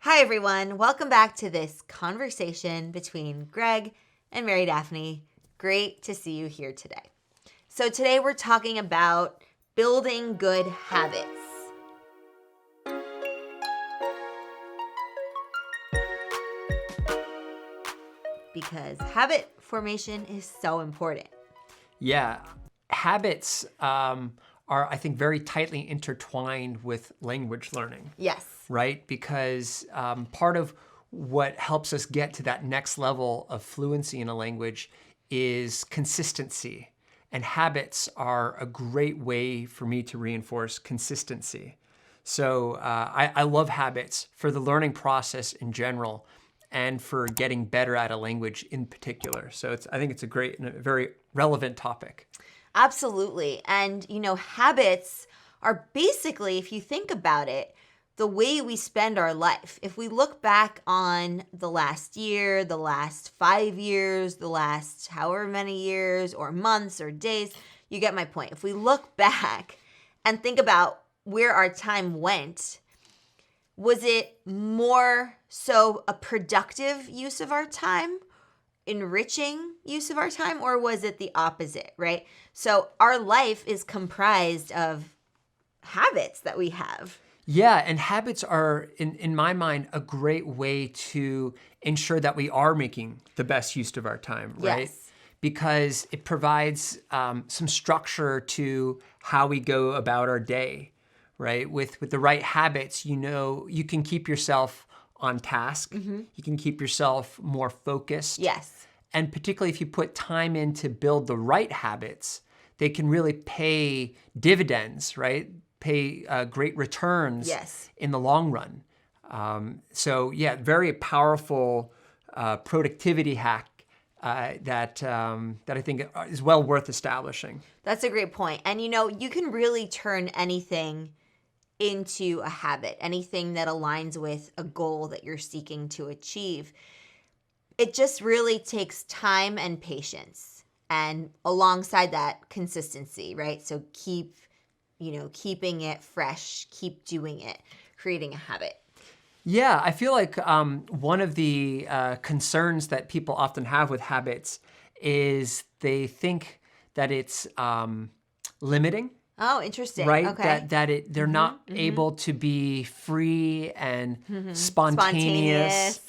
Hi, everyone. Welcome back to this conversation between Greg and Mary Daphne. Great to see you here today. So today we're talking about building good habits. Because habit formation is so important. Yeah, habits are, I think, very tightly intertwined with language learning. Yes. Right? Because part of what helps us get to that next level of fluency in a language is consistency. And habits are a great way for me to reinforce consistency. So I love habits for the learning process in general and for getting better at a language in particular. So I think it's a great and a very relevant topic. Absolutely. And, habits are basically, if you think about it, the way we spend our life. If we look back on the last year, the last 5 years, the last however many years or months or days, you get my point. If we look back and think about where our time went, was it more so a productive use of our time, enriching use of our time, or was it the opposite, right? So our life is comprised of habits that we have. Yeah, and habits are, in my mind, a great way to ensure that we are making the best use of our time, right? Yes. Because it provides some structure to how we go about our day, right? With the right habits, you can keep yourself on task. Mm-hmm. You can keep yourself more focused. Yes. And particularly if you put time in to build the right habits, they can really pay dividends, right? Pay great returns Yes. in the long run. So yeah, very powerful productivity hack that I think is well worth establishing. That's a great point. And you can really turn anything into a habit, anything that aligns with a goal that you're seeking to achieve. It just really takes time and patience, and alongside that, consistency, right? So keeping it fresh, keep doing it, creating a habit. Yeah, I feel like one of the concerns that people often have with habits is they think that it's limiting. Oh, interesting. Right? Okay. They're not able to be free and spontaneous,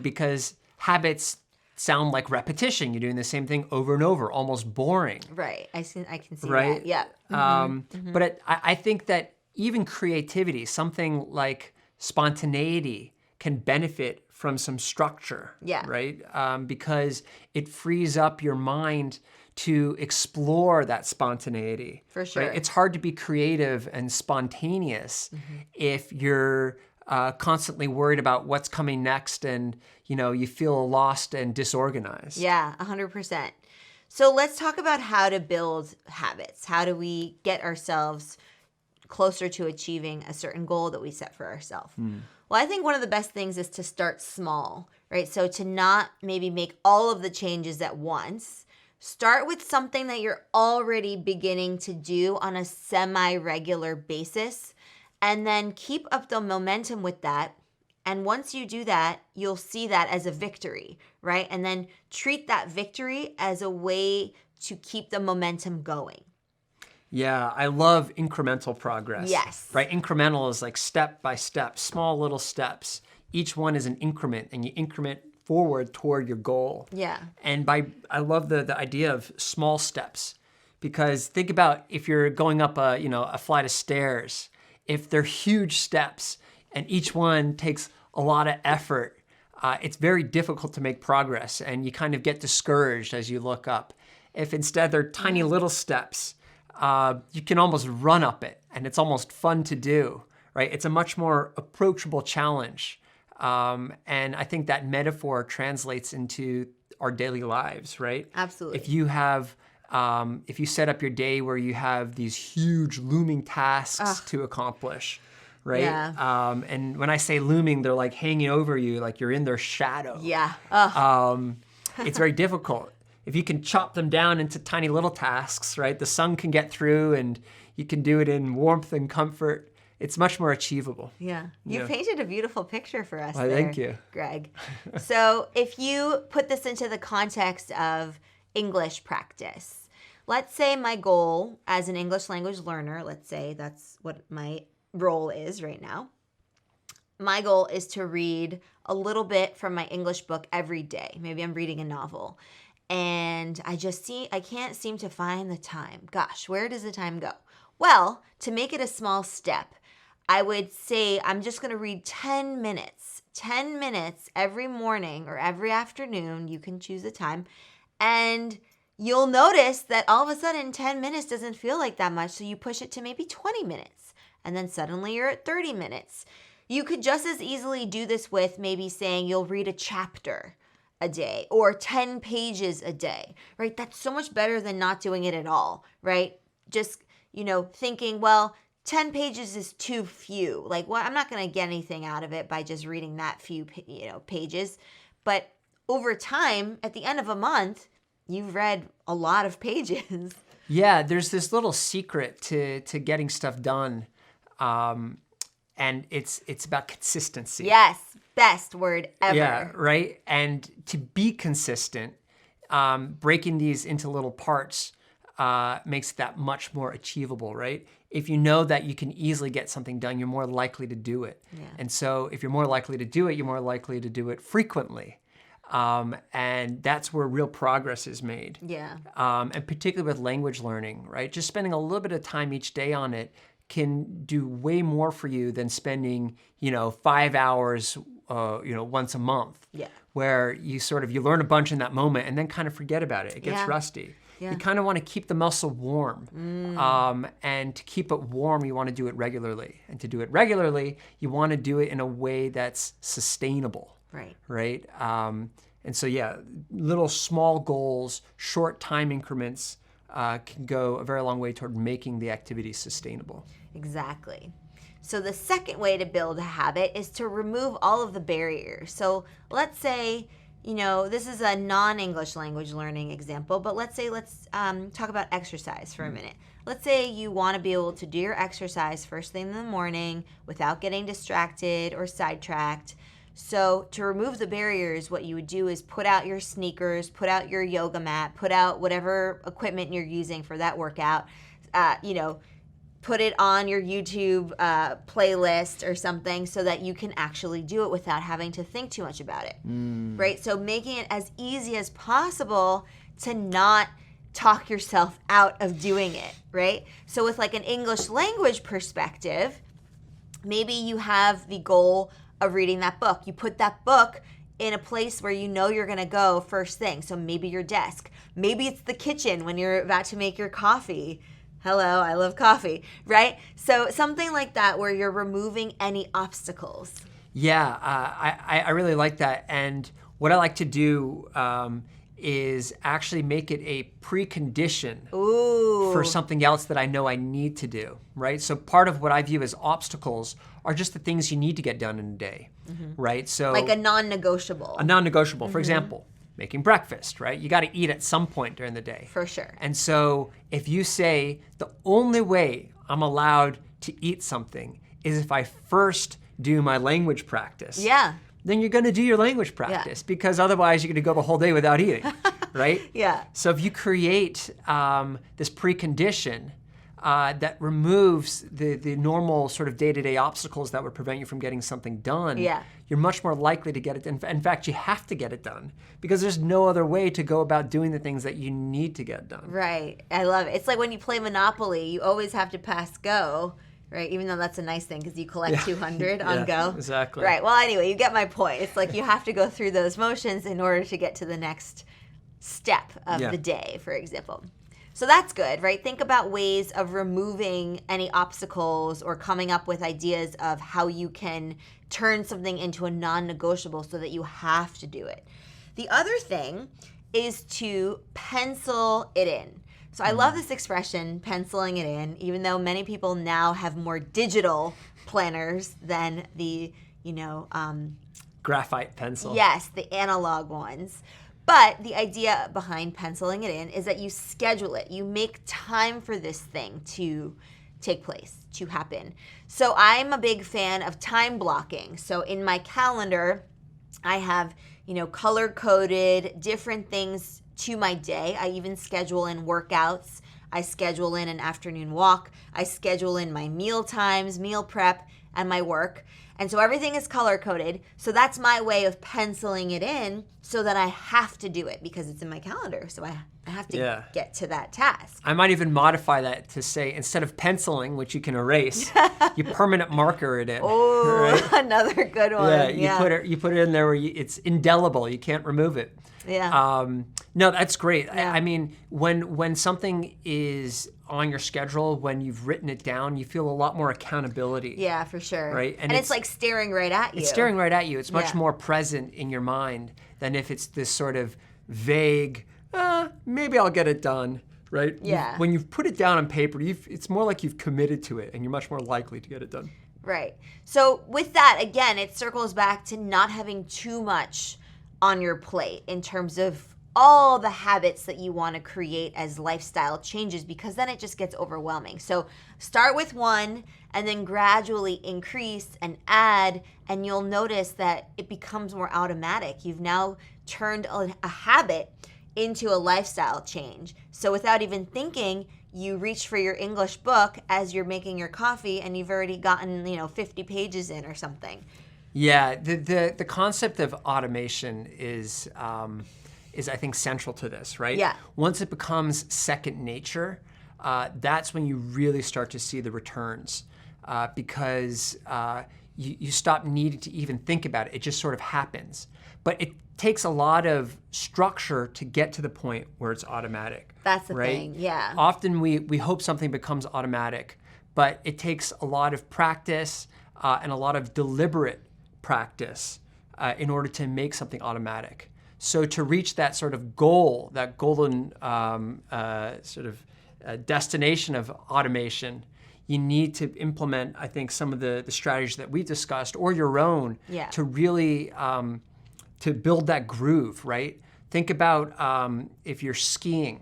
because habits sound like repetition. You're doing the same thing over and over, almost boring. Right. I can see Right? that. Yeah. But I think that even creativity, something like spontaneity, can benefit from some structure. Yeah. Right? Because it frees up your mind to explore that spontaneity. For sure. Right? It's hard to be creative and spontaneous if you're constantly worried about what's coming next and you feel lost and disorganized. Yeah, 100%. So let's talk about how to build habits. How do we get ourselves closer to achieving a certain goal that we set for ourselves? Well, I think one of the best things is to start small, right? So to not maybe make all of the changes at once. Start with something that you're already beginning to do on a semi-regular basis, and then keep up the momentum with that. And once you do that, you'll see that as a victory, right? And then treat that victory as a way to keep the momentum going. Yeah, I love incremental progress. Yes. Right? Incremental is like step by step, small little steps. Each one is an increment, and you increment forward toward your goal. Yeah. And I love the idea of small steps, because think about if you're going up a flight of stairs, if they're huge steps and each one takes a lot of effort, it's very difficult to make progress, and you kind of get discouraged as you look up. If instead they're tiny little steps, you can almost run up it, and it's almost fun to do, right? It's a much more approachable challenge. And I think that metaphor translates into our daily lives, right? Absolutely. If you set up your day where you have these huge looming tasks to accomplish, right? Yeah. And when I say looming, they're like hanging over you, like you're in their shadow. Yeah. It's very difficult. If you can chop them down into tiny little tasks, right? The sun can get through and you can do it in warmth and comfort. it's much more achievable. Yeah. You Yeah. painted a beautiful picture for us Why, there, thank you. Greg. So if you put this into the context of English practice, let's say my goal as an English language learner, let's say that's what my role is right now. My goal is to read a little bit from my English book every day. Maybe I'm reading a novel and I can't seem to find the time. Gosh, where does the time go? Well, to make it a small step, I would say I'm just going to read 10 minutes. 10 minutes every morning or every afternoon. You can choose a time. And you'll notice that all of a sudden 10 minutes doesn't feel like that much. So you push it to maybe 20 minutes. And then suddenly you're at 30 minutes. You could just as easily do this with maybe saying you'll read a chapter a day or 10 pages a day, right? That's so much better than not doing it at all, right? Just, thinking, well, 10 pages is too few. Like, well, I'm not going to get anything out of it by just reading that few, pages. But over time, at the end of a month, you've read a lot of pages. Yeah, there's this little secret to getting stuff done. And it's about consistency. Yes, best word ever. Yeah, right? And to be consistent, breaking these into little parts makes that much more achievable, right? If you know that you can easily get something done, you're more likely to do it. Yeah. And so if you're more likely to do it, you're more likely to do it frequently. And that's where real progress is made. Yeah. And particularly with language learning, right? Just spending a little bit of time each day on it can do way more for you than spending, 5 hours, once a month. Yeah. Where you learn a bunch in that moment and then kind of forget about it. It gets rusty. Yeah. You kind of want to keep the muscle warm. And to keep it warm, you want to do it regularly. And to do it regularly, you want to do it in a way that's sustainable. Right. Right? And so, little small goals, short time increments can go a very long way toward making the activity sustainable. Exactly. So the second way to build a habit is to remove all of the barriers. So let's say, this is a non-English language learning example, but let's talk about exercise for a minute. Let's say you want to be able to do your exercise first thing in the morning without getting distracted or sidetracked. So to remove the barriers, what you would do is put out your sneakers, put out your yoga mat, put out whatever equipment you're using for that workout, put it on your YouTube playlist or something so that you can actually do it without having to think too much about it, right? So making it as easy as possible to not talk yourself out of doing it, right? So with like an English language perspective, maybe you have the goal of reading that book. You put that book in a place where you know you're going to go first thing. So maybe your desk. Maybe it's the kitchen when you're about to make your coffee. Hello, I love coffee, right? So something like that where you're removing any obstacles. Yeah, I really like that. And what I like to do is actually make it a precondition for something else that I know I need to do, right? So part of what I view as obstacles are just the things you need to get done in a day, right? So like a non-negotiable. A non-negotiable, for example, making breakfast, right? You got to eat at some point during the day. For sure. And so if you say the only way I'm allowed to eat something is if I first do my language practice. Yeah. Then you're going to do your language practice because otherwise you're going to go the whole day without eating, right? Yeah. So if you create this precondition that removes the normal sort of day-to-day obstacles that would prevent you from getting something done, you're much more likely to get it done. In fact, you have to get it done because there's no other way to go about doing the things that you need to get done. Right. I love it. It's like when you play Monopoly, you always have to pass go. Right, even though that's a nice thing because you collect 200 on go. Exactly. Right, well, anyway, you get my point. It's like you have to go through those motions in order to get to the next step of the day, for example. So that's good, right? Think about ways of removing any obstacles or coming up with ideas of how you can turn something into a non-negotiable so that you have to do it. The other thing is to pencil it in. So I love this expression, penciling it in, even though many people now have more digital planners than the, graphite pencil. Yes, the analog ones. But the idea behind penciling it in is that you schedule it. You make time for this thing to take place, to happen. So I'm a big fan of time blocking. So in my calendar, I have, color coded different things to my day. I even schedule in workouts. I schedule in an afternoon walk. I schedule in my meal times, meal prep, and my work. And so everything is color coded. So that's my way of penciling it in so that I have to do it because it's in my calendar. So I have to get to that task. I might even modify that to say, instead of penciling, which you can erase, you permanent marker it in. Oh, right? Another good one. Yeah, you put it in there where it's indelible. You can't remove it. Yeah. No, that's great. Yeah. I mean, when something is on your schedule, when you've written it down, you feel a lot more accountability. Yeah, for sure. Right? And it's like staring right at you. It's staring right at you. It's much more present in your mind than if it's this sort of vague, maybe I'll get it done, right? Yeah. When you've put it down on paper, it's more like you've committed to it and you're much more likely to get it done. Right. So with that, again, it circles back to not having too much on your plate in terms of all the habits that you want to create as lifestyle changes, because then it just gets overwhelming. So start with one and then gradually increase and add, and you'll notice that it becomes more automatic. You've now turned a habit into a lifestyle change. So without even thinking, you reach for your English book as you're making your coffee and you've already gotten, 50 pages in or something. Yeah, the concept of automation is I think central to this, right? Yeah. Once it becomes second nature, that's when you really start to see the returns, because you stop needing to even think about it. It just sort of happens. But it takes a lot of structure to get to the point where it's automatic. That's the right? thing, yeah. Often we hope something becomes automatic, but it takes a lot of practice and a lot of deliberate practice in order to make something automatic. So to reach that sort of goal, that golden destination of automation, you need to implement, I think, some of the strategies that we've discussed or your own to really to build that groove, right? Think about if you're skiing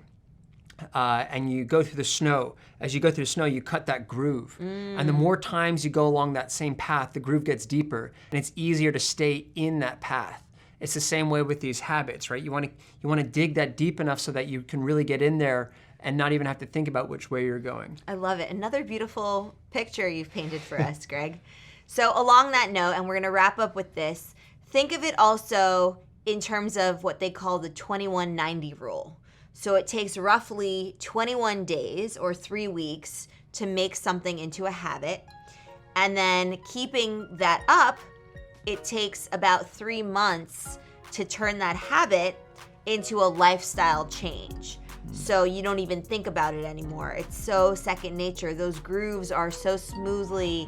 and you go through the snow. As you go through the snow, you cut that groove. And the more times you go along that same path, the groove gets deeper and it's easier to stay in that path. It's the same way with these habits, right? You want to dig that deep enough so that you can really get in there and not even have to think about which way you're going. I love it. Another beautiful picture you've painted for us, Greg. So along that note, and we're going to wrap up with this, think of it also in terms of what they call the 2190 rule. So it takes roughly 21 days or 3 weeks to make something into a habit. And then keeping that up, it takes about 3 months to turn that habit into a lifestyle change. So you don't even think about it anymore. It's so second nature. Those grooves are so smoothly,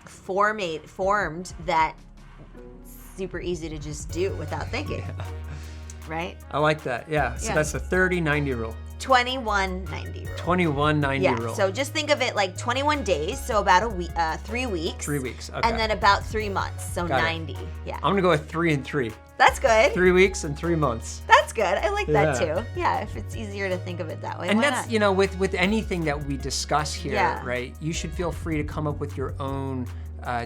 formed that it's super easy to just do without thinking. Yeah. Right? I like that. Yeah. So that's the 30-90 rule. 2190 rule. 2190 rule. So just think of it like 21 days, so about a week, 3 weeks. 3 weeks. Okay. And then about 3 months, so Got 90. it. Yeah. I'm gonna go with 3 and 3. That's good. 3 weeks and 3 months. That's good. I like that Yeah. too. Yeah, if it's easier to think of it that way. And why that's, not? with anything that we discuss here, Yeah. right? You should feel free to come up with your own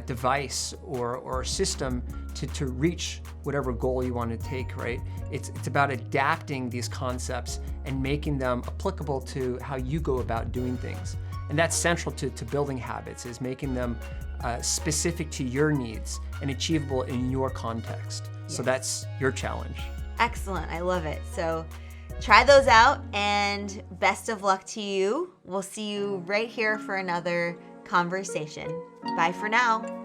device or system to reach whatever goal you want to take, right? It's about adapting these concepts and making them applicable to how you go about doing things. And that's central to building habits, is making them specific to your needs and achievable in your context. So that's your challenge. Excellent. I love it. So try those out and best of luck to you. We'll see you right here for another conversation. Bye for now.